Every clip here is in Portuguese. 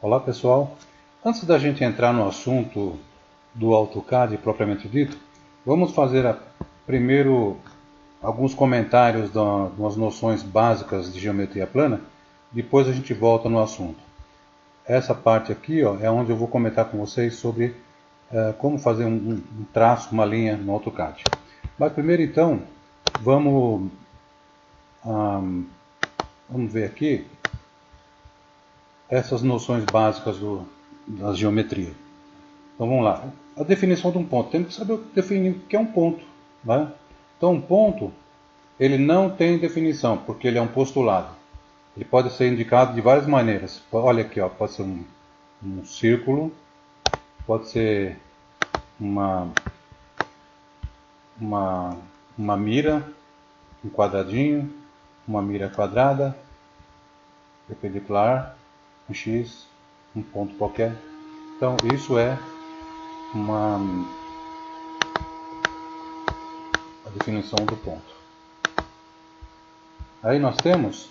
Olá pessoal, antes da gente entrar no assunto do AutoCAD propriamente dito, vamos fazer primeiro alguns comentários das noções básicas de geometria plana, depois a gente volta no assunto. Essa parte aqui é onde eu vou comentar com vocês sobre como fazer um traço, uma linha no AutoCAD. Mas primeiro então, vamos ver aqui essas noções básicas da geometria. Então vamos lá. A definição de um ponto. Temos que saber definir o que é um ponto. Né? Então um ponto, ele não tem definição, porque ele é um postulado. Ele pode ser indicado de várias maneiras. Olha aqui, pode ser um círculo, pode ser uma mira, um quadradinho, uma mira quadrada, perpendicular, um X, um ponto qualquer. Então isso é a definição do ponto. Aí nós temos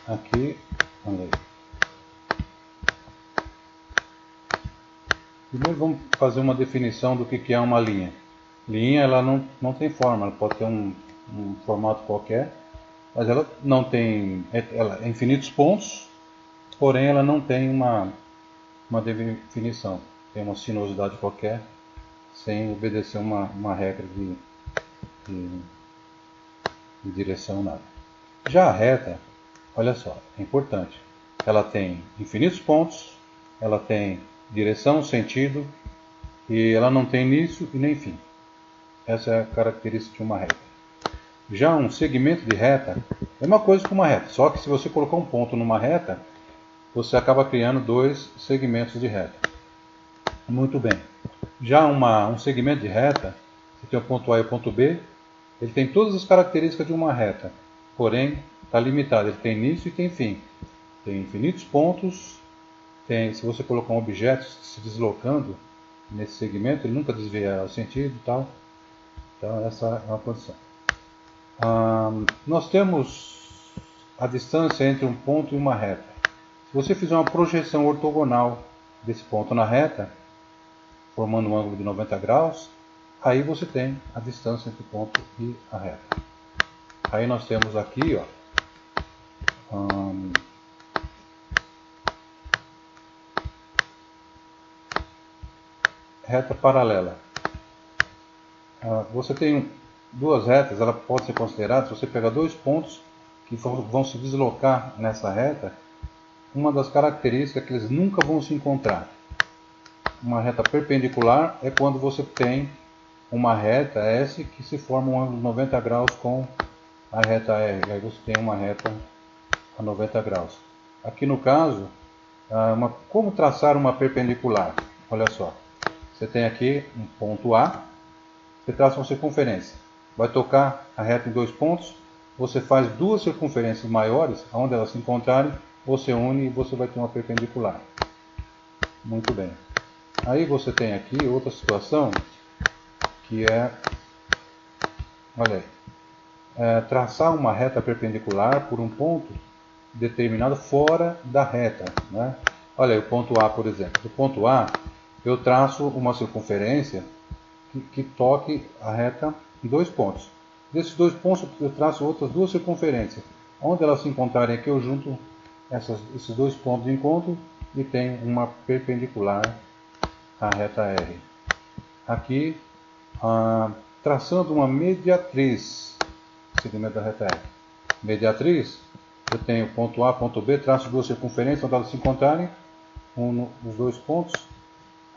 aqui, olha aí. Primeiro vamos fazer uma definição do que é uma linha. Linha, ela não tem forma, ela pode ter um formato qualquer, mas ela não tem, ela é infinitos pontos, porém ela não tem uma definição, tem uma sinuosidade qualquer, sem obedecer uma regra de direção, nada. Já a reta, olha só, é importante, ela tem infinitos pontos, ela tem direção, sentido, e ela não tem início e nem fim. Essa é a característica de uma reta. Já um segmento de reta é uma coisa que uma reta, só que se você colocar um ponto numa reta, você acaba criando dois segmentos de reta. Muito bem. Já um segmento de reta, você tem o ponto A e o ponto B, ele tem todas as características de uma reta, porém está limitado, ele tem início e tem fim. Tem infinitos pontos, se você colocar um objeto se deslocando nesse segmento, ele nunca desvia o sentido e tal. Então essa é uma condição. Nós temos a distância entre um ponto e uma reta. Se você fizer uma projeção ortogonal desse ponto na reta, formando um ângulo de 90 graus, aí você tem a distância entre o ponto e a reta. Aí nós temos aqui, reta paralela. Você tem duas retas, ela pode ser considerada, se você pegar dois pontos que vão se deslocar nessa reta, uma das características é que eles nunca vão se encontrar. Uma reta perpendicular é quando você tem uma reta S que se forma um ângulo de 90 graus com a reta R. Aí você tem uma reta a 90 graus. Aqui no caso, como traçar uma perpendicular? Olha só, você tem aqui um ponto A, você traça uma circunferência. Vai tocar a reta em dois pontos, você faz duas circunferências maiores, onde elas se encontrarem, você une e você vai ter uma perpendicular. Muito bem. Aí você tem aqui outra situação, que olha aí, traçar uma reta perpendicular por um ponto determinado fora da reta. Né? Olha aí, o ponto A, por exemplo. Do ponto A, eu traço uma circunferência que toque a reta em dois pontos. Desses dois pontos, eu traço outras duas circunferências. Onde elas se encontrarem aqui, eu junto esses dois pontos de encontro e tenho uma perpendicular à reta R. Aqui, traçando uma mediatriz, segmento da reta R. Mediatriz, eu tenho ponto A, ponto B, traço duas circunferências onde elas se encontrarem, nos dois pontos,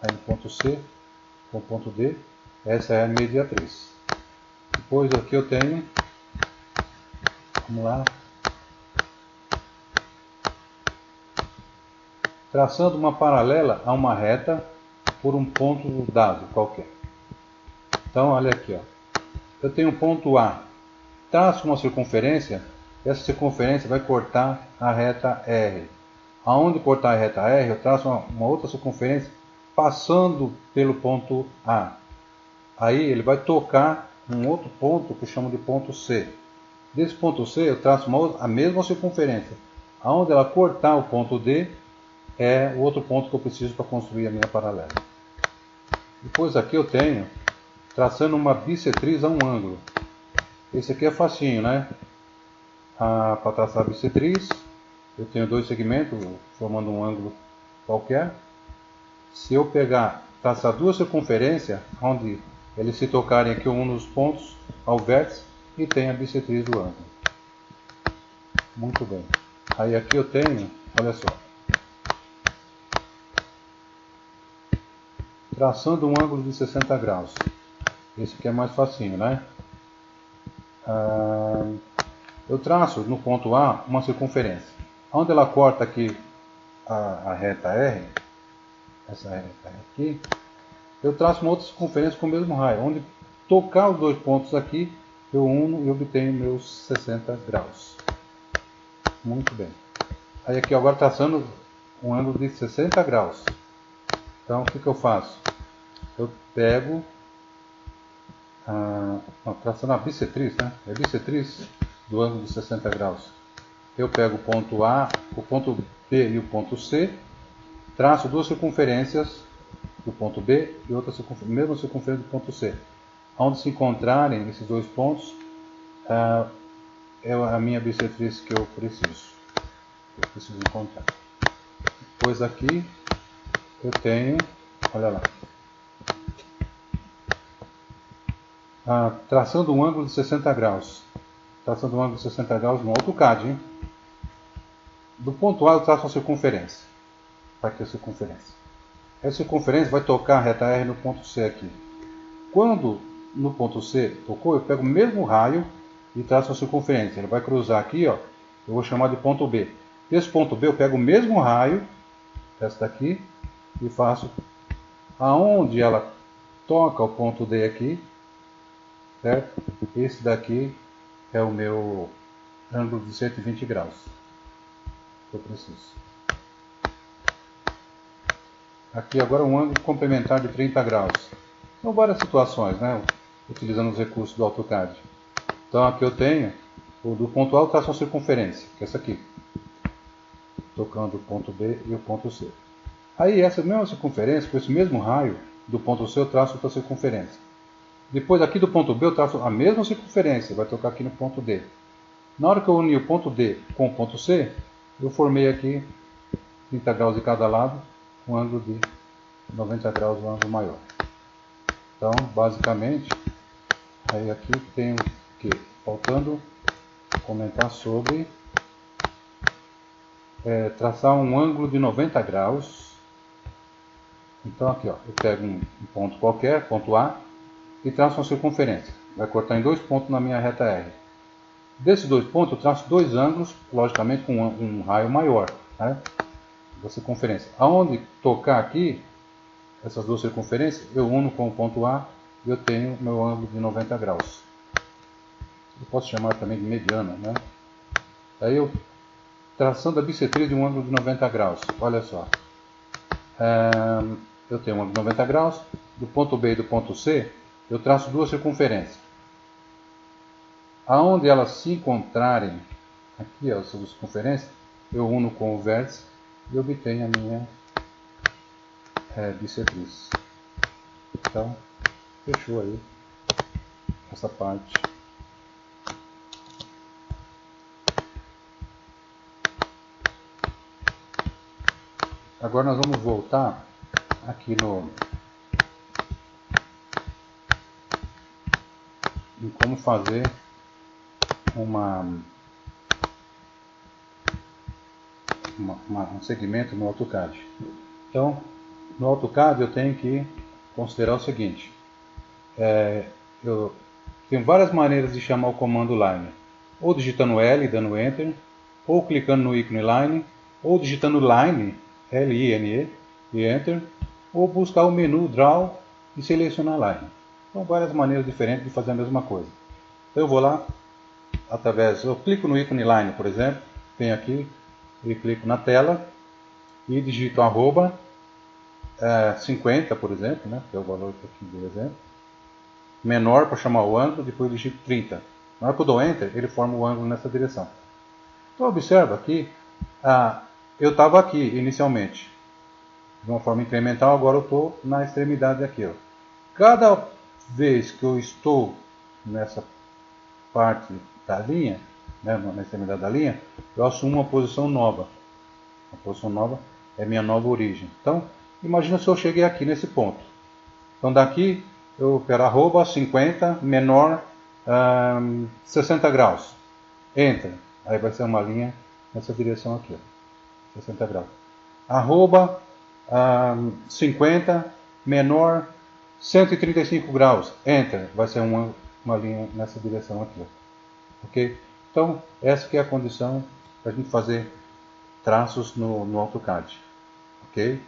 aí no ponto C com o ponto D, essa é a mediatriz. Depois aqui eu tenho, vamos lá, traçando uma paralela a uma reta por um ponto dado qualquer. Então olha aqui, eu tenho um ponto A, traço uma circunferência, essa circunferência vai cortar a reta R. Aonde cortar a reta R, eu traço uma outra circunferência passando pelo ponto A. Aí ele vai tocar um outro ponto que eu chamo de ponto C. Desse ponto C eu traço a mesma circunferência. Aonde ela cortar o ponto D é o outro ponto que eu preciso para construir a minha paralela. Depois aqui eu tenho traçando uma bissetriz a um ângulo. Esse aqui é facinho, né? Para traçar a bissetriz, eu tenho dois segmentos formando um ângulo qualquer. Se eu traçar duas circunferências, onde eles se tocarem aqui, eu uno os pontos ao vértice e tenho a bissetriz do ângulo. Muito bem. Aí aqui eu tenho, olha só, traçando um ângulo de 60 graus. Esse aqui é mais facinho, né? Eu traço no ponto A uma circunferência. Onde ela corta aqui a reta R, essa reta aqui, eu traço uma outra circunferência com o mesmo raio. Onde tocar os dois pontos aqui, eu uno e obtenho meus 60 graus. Muito bem. Aí aqui agora traçando um ângulo de 60 graus. Então o que eu faço? Eu pego, traçando a bissetriz, né? É bissetriz do ângulo de 60 graus. Eu pego o ponto A, o ponto B e o ponto C, traço duas circunferências do ponto B e outra mesma circunferência do ponto C. Onde se encontrarem esses dois pontos, é a minha bissetriz que eu preciso. Encontrar. Depois aqui eu tenho, olha lá, traçando um ângulo de 60 graus. Traçando um ângulo de 60 graus no AutoCAD, hein? Do ponto A eu traço uma circunferência. Aqui a circunferência. Essa circunferência vai tocar a reta R no ponto C aqui. Quando no ponto C tocou, eu pego o mesmo raio e traço a circunferência. Ele vai cruzar aqui, ó. Eu vou chamar de ponto B. Desse ponto B eu pego o mesmo raio, essa daqui, e faço aonde ela toca o ponto D aqui, certo? Esse daqui é o meu ângulo de 120 graus que eu preciso. Aqui agora um ângulo complementar de 30 graus. São várias situações, né? Utilizando os recursos do AutoCAD. Então aqui eu tenho, do ponto A eu traço uma circunferência, que é essa aqui. Tocando o ponto B e o ponto C. Aí essa mesma circunferência, com esse mesmo raio, do ponto C eu traço outra circunferência. Depois aqui do ponto B eu traço a mesma circunferência, vai tocar aqui no ponto D. Na hora que eu uni o ponto D com o ponto C, eu formei aqui 30 graus de cada lado, um ângulo de 90 graus, um ângulo maior. Então, basicamente, aí aqui tenho que, faltando comentar sobre traçar um ângulo de 90 graus. Então aqui, ó, eu pego um ponto qualquer, ponto A, e traço uma circunferência. Vai cortar em dois pontos na minha reta R. Desses dois pontos eu traço dois ângulos, logicamente com um raio maior, né, da circunferência. Aonde tocar aqui, essas duas circunferências, eu uno com o ponto A e eu tenho meu ângulo de 90 graus. Eu posso chamar também de mediana, né? Aí eu, traçando a bissetriz de um ângulo de 90 graus, olha só. Eu tenho um ângulo de 90 graus, do ponto B e do ponto C, eu traço duas circunferências. Aonde elas se encontrarem, aqui ó, essas duas circunferências, eu uno com o vértice e obtenho a minha bissetriz. Então, fechou aí essa parte. Agora nós vamos voltar aqui em como fazer um segmento no AutoCAD. Então, no AutoCAD eu tenho que considerar o seguinte. Eu tenho várias maneiras de chamar o comando line. Ou digitando L, dando Enter, ou clicando no ícone line, ou digitando line, L-I-N-E, e Enter, ou buscar o menu Draw e selecionar line. São várias maneiras diferentes de fazer a mesma coisa. Então eu vou lá, eu clico no ícone line, por exemplo, venho aqui e clico na tela e digito arroba 50, por exemplo, né, que é o valor aqui do exemplo. Menor para chamar o ângulo, depois digito 30. Na hora que eu dou Enter, ele forma o ângulo nessa direção. Então observa aqui, eu estava aqui inicialmente, de uma forma incremental, agora eu estou na extremidade aqui. Ó. Cada vez que eu estou nessa parte da linha, né, na extremidade da linha, eu assumo uma posição nova. A posição nova é minha nova origem. Então, imagina se eu cheguei aqui nesse ponto. Então daqui eu quero arroba 50 menor 60 graus. Enter. Aí vai ser uma linha nessa direção aqui. Ó, 60 graus. Arroba 50 menor 135 graus. Enter. Vai ser uma linha nessa direção aqui. Ó. Ok? Então, essa que é a condição para a gente fazer traços no AutoCAD. Ok?